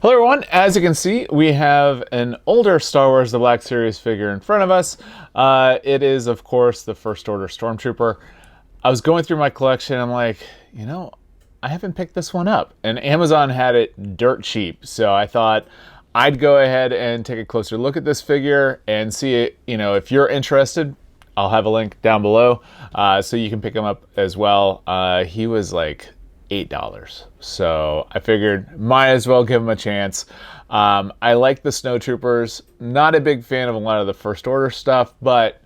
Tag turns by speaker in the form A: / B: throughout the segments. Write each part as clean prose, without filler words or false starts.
A: Hello everyone, as you can see, we have an older Star Wars The Black Series figure in front of us. It is, of course, the First Order Stormtrooper. I was going through my collection, I'm like, I haven't picked this one up. And Amazon had it dirt cheap, so I thought I'd go ahead and take a closer look at this figure and see it, if you're interested. I'll have a link down below so you can pick him up as well. He was like $8. So I figured might as well give him a chance. I like the Snowtroopers. Not a big fan of a lot of the First Order stuff, but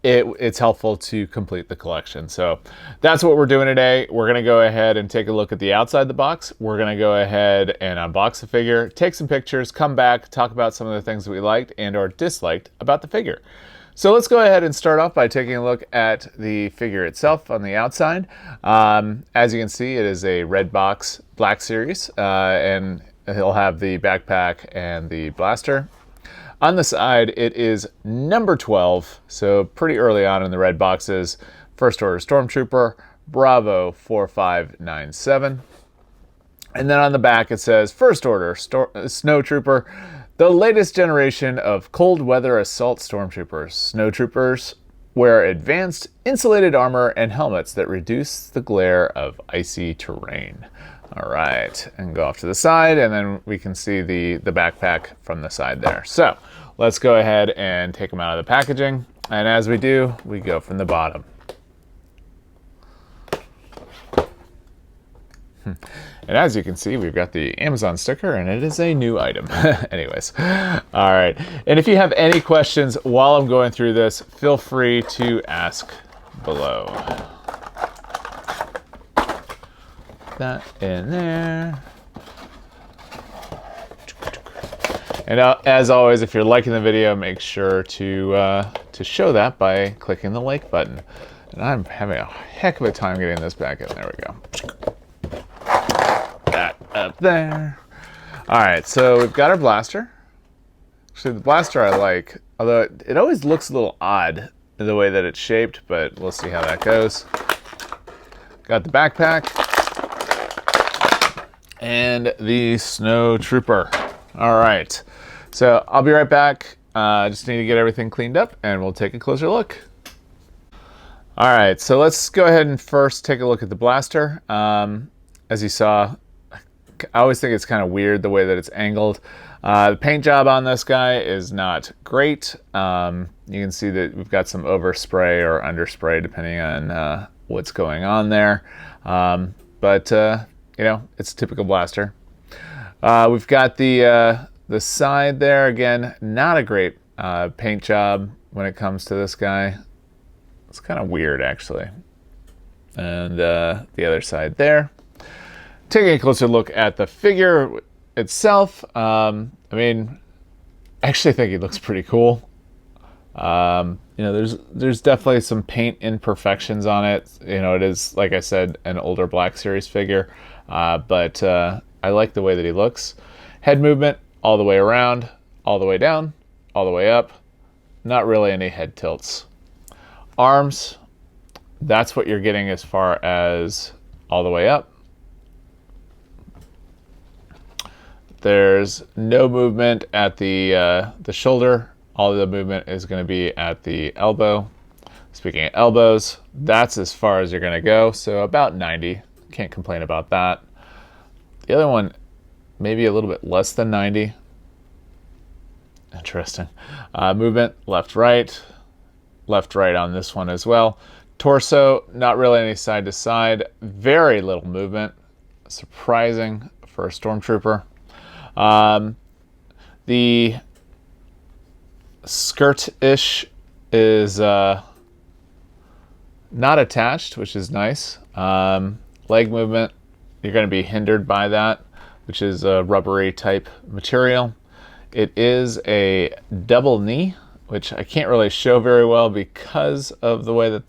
A: it's helpful to complete the collection. So that's what we're doing today. We're going to go ahead and take a look at the outside the box. We're going to go ahead and unbox the figure, take some pictures, come back, talk about some of the things that we liked and or disliked about the figure. So let's go ahead and start off by taking a look at the figure itself on the outside. As you can see, it is a red box Black Series, and he'll have the backpack and the blaster. On the side, it is number 12, so pretty early on in the red boxes. First Order Stormtrooper, Bravo 4597. And then on the back it says First Order Snowtrooper, the latest generation of cold weather assault stormtroopers. Snowtroopers wear advanced insulated armor and helmets that reduce the glare of icy terrain. All right, and go off to the side, and then we can see the backpack from the side there. So let's go ahead and take them out of the packaging. And as we do, we go from the bottom. And as you can see, we've got the Amazon sticker, and it is a new item. Anyways, all right. And if you have any questions while I'm going through this, feel free to ask below. That in there. And as always, if you're liking the video, make sure to show that by clicking the like button. And I'm having a heck of a time getting this back in. There we go. Up there. All right, so we've got our blaster. Actually, the blaster I like, although it always looks a little odd the way that it's shaped, but we'll see how that goes. Got the backpack and the Snowtrooper. All right, so I'll be right back. Just need to get everything cleaned up and we'll take a closer look. All right, so let's go ahead and first take a look at the blaster. As you saw, I always think it's kind of weird the way that it's angled. The paint job on this guy is not great. You can see that we've got some overspray or underspray depending on what's going on there. But it's a typical blaster. We've got the side there. Again, not a great paint job when it comes to this guy. It's kind of weird, actually. And the other side there. Taking a closer look at the figure itself, I actually think he looks pretty cool. There's definitely some paint imperfections on it. It is, like I said, an older Black Series figure, but I like the way that he looks. Head movement all the way around, all the way down, all the way up. Not really any head tilts. Arms, that's what you're getting as far as all the way up. There's no movement at the shoulder. All of the movement is going to be at the elbow. Speaking of elbows, that's as far as you're going to go. So about 90. Can't complain about that. The other one, maybe a little bit less than 90. Interesting. Movement left, right on this one as well. Torso, not really any side to side. Very little movement. Surprising for a Stormtrooper. The skirt-ish is not attached, which is nice. Leg movement, you're going to be hindered by that, which is a rubbery type material. It is a double knee, which I can't really show very well because of the way that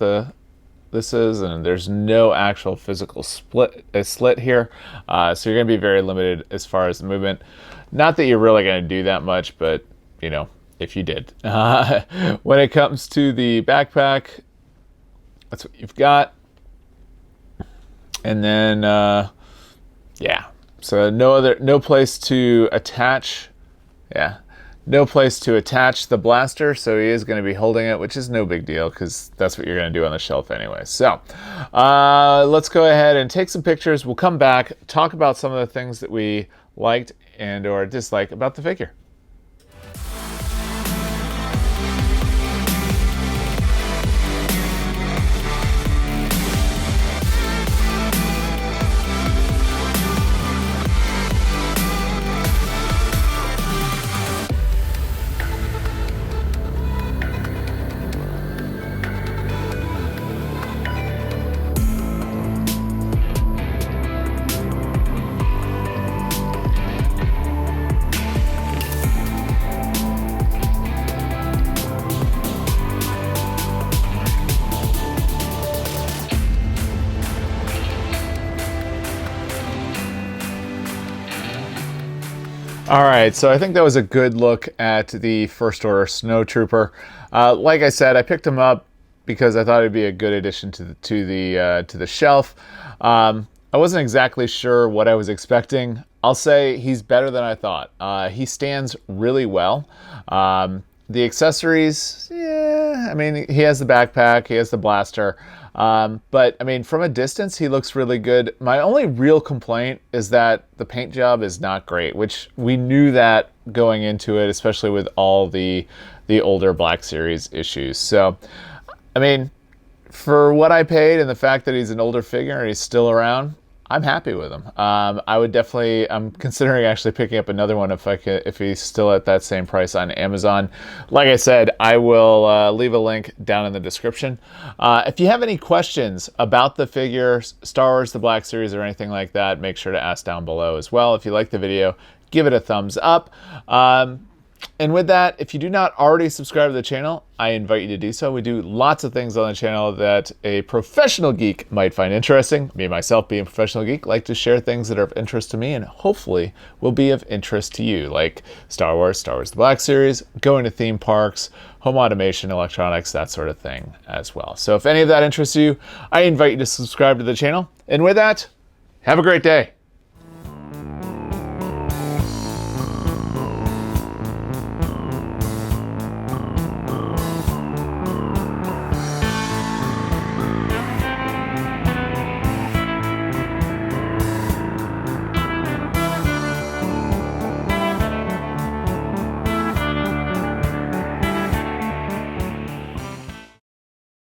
A: this is, and there's no actual physical slit here, so you're going to be very limited as far as the movement. Not that you're really going to do that much, but if you did. When it comes to the backpack, that's what you've got. And then So no place to attach. Yeah. No place to attach the blaster, so he is going to be holding it, which is no big deal because that's what you're going to do on the shelf anyway. So let's go ahead and take some pictures. We'll come back, talk about some of the things that we liked and or disliked about the figure. All right, so I think that was a good look at the First Order Snowtrooper. Like I said, I picked him up because I thought it'd be a good addition to the shelf. I wasn't exactly sure what I was expecting. I'll say he's better than I thought. He stands really well. The accessories, yeah, I mean, he has the backpack, he has the blaster. But I mean, from a distance, he looks really good. My only real complaint is that the paint job is not great, which we knew that going into it, especially with all the older Black Series issues. So, I mean, for what I paid and the fact that he's an older figure and he's still around, I'm happy with him. I'm considering actually picking up another one if he's still at that same price on Amazon. Like I said, I will leave a link down in the description. If you have any questions about the figure, Star Wars, the Black Series, or anything like that, make sure to ask down below as well. If you like the video, give it a thumbs up. And with that, if you do not already subscribe to the channel, I invite you to do so. We do lots of things on the channel that a professional geek might find interesting. Me, myself, being a professional geek, like to share things that are of interest to me and hopefully will be of interest to you, like Star Wars, the Black Series, going to theme parks, home automation, electronics, that sort of thing as well. So if any of that interests you, I invite you to subscribe to the channel. And with that, have a great day.